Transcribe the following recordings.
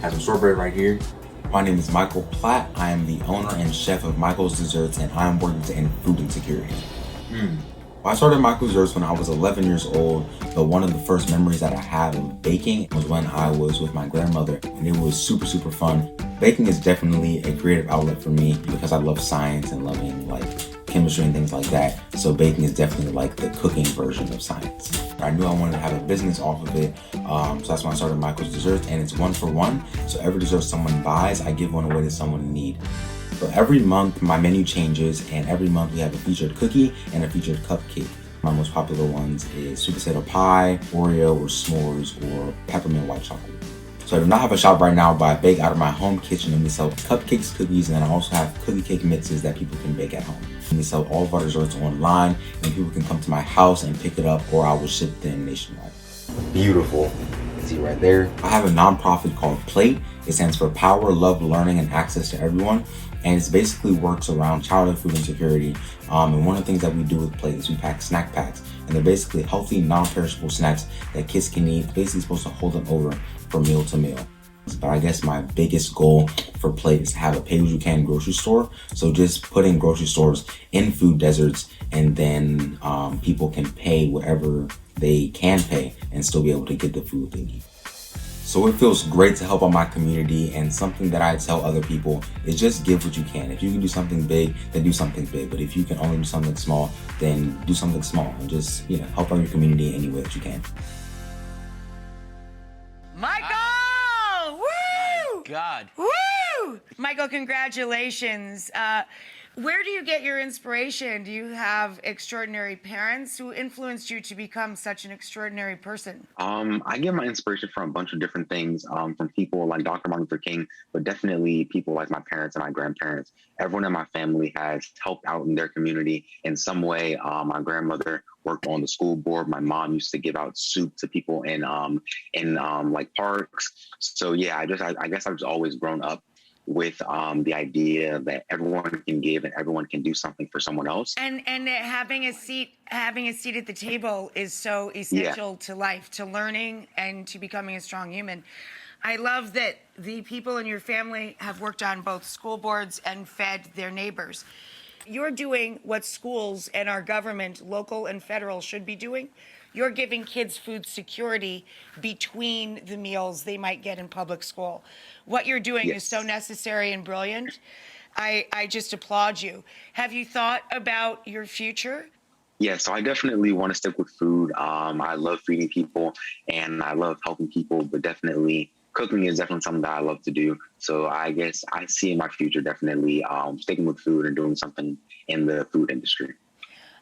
I have some shortbread right here. My name is Michael Platt. I am the owner and chef of Michael's Desserts, and I am working to end food insecurity. Well, I started Michael's Desserts when I was 11 years old, but one of the first memories that I have of baking was when I was with my grandmother, and it was super, super fun. Baking is definitely a creative outlet for me because I love science and loving chemistry and things like that. So baking is definitely like the cooking version of science. I knew I wanted to have a business off of it, so that's when I started Michael's Desserts, and it's 1 for 1. So every dessert someone buys, I give one away to someone in need. So every month my menu changes, and every month we have a featured cookie and a featured cupcake. My most popular ones is sweet potato pie, Oreo, or s'mores, or peppermint white chocolate. So I do not have a shop right now, but I bake out of my home kitchen, and we sell cupcakes, cookies, and then I also have cookie cake mixes that people can bake at home. And we sell all of our desserts online, and people can come to my house and pick it up, or I will ship them nationwide. Beautiful. See right there. I have a nonprofit called P.L.A.T.E. It stands for Power, Love, Learning, and Access to Everyone. And it basically works around childhood food insecurity. And one of the things that we do with P.L.A.T.E. is we pack snack packs. And they're basically healthy, non-perishable snacks that kids can eat, basically supposed to hold them over from meal to meal. But I guess my biggest goal for P.L.A.T.E. is to have a pay-as-you-can grocery store. So just putting grocery stores in food deserts, and then people can pay whatever they can pay and still be able to get the food they need. So it feels great to help out my community, and something that I tell other people is just give what you can. If you can do something big, then do something big. But if you can only do something small, then do something small, and just help out your community any way that you can. Michael! Woo! God. Woo! Michael, congratulations. Where do you get your inspiration? Do you have extraordinary parents who influenced you to become such an extraordinary person? I get my inspiration from a bunch of different things, from people like Dr. Martin Luther King, but definitely people like my parents and my grandparents. Everyone in my family has helped out in their community in some way. My grandmother worked on the school board. My mom used to give out soup to people in parks. So yeah, I guess I've just always grown up with the idea that everyone can give and everyone can do something for someone else. And having a seat at the table is so essential to life, to learning, and to becoming a strong human. I love that the people in your family have worked on both school boards and fed their neighbors. You're doing what schools and our government, local and federal, should be doing. You're giving kids food security between the meals they might get in public school. What you're doing is so necessary and brilliant. I just applaud you. Have you thought about your future? Yeah, so I definitely want to stick with food. I love feeding people and I love helping people, but definitely cooking is definitely something that I love to do. So I guess I see in my future definitely sticking with food and doing something in the food industry.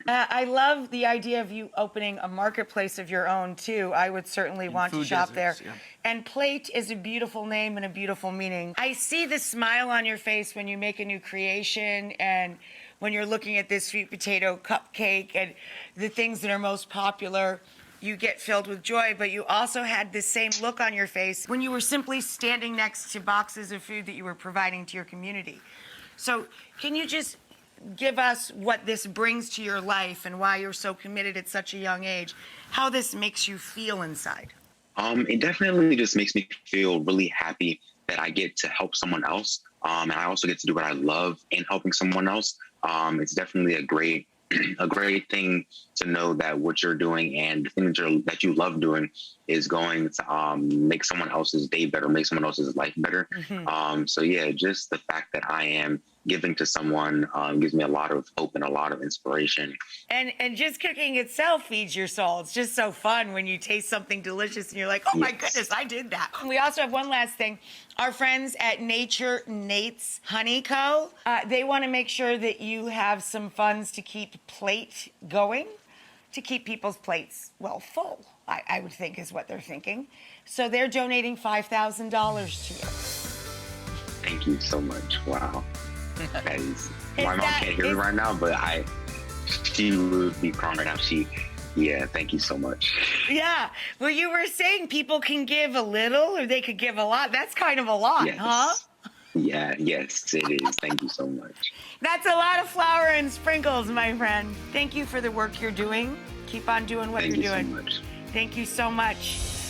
I love the idea of you opening a marketplace of your own, too. I would certainly want to shop there. Yeah. And P.L.A.T.E. is a beautiful name and a beautiful meaning. I see the smile on your face when you make a new creation, and when you're looking at this sweet potato cupcake and the things that are most popular. You get filled with joy, but you also had the same look on your face when you were simply standing next to boxes of food that you were providing to your community. So can you just give us what this brings to your life and why you're so committed at such a young age, how this makes you feel inside? It definitely just makes me feel really happy that I get to help someone else. And I also get to do what I love in helping someone else. It's definitely a great thing to know that what you're doing and the thing that you love doing is going to make someone else's day better, make someone else's life better. So yeah, just the fact that I am giving to someone gives me a lot of hope and a lot of inspiration. And just cooking itself feeds your soul. It's just so fun when you taste something delicious and you're like, oh my goodness, I did that. We also have one last thing. Our friends at Nature Nate's Honey Co., they want to make sure that you have some funds to keep P.L.A.T.E. going, to keep people's plates, well, full, I would think is what they're thinking. So they're donating $5,000 to you. Thank you so much. Wow. My mom can't hear me right now, but she would be crying right now. Thank you so much. Yeah. Well, you were saying people can give a little or they could give a lot. That's kind of a lot, huh? Yeah, yes, it is. Thank you so much. That's a lot of flour and sprinkles, my friend. Thank you for the work you're doing. Keep on doing what you're doing. Thank you so much. Thank you so much.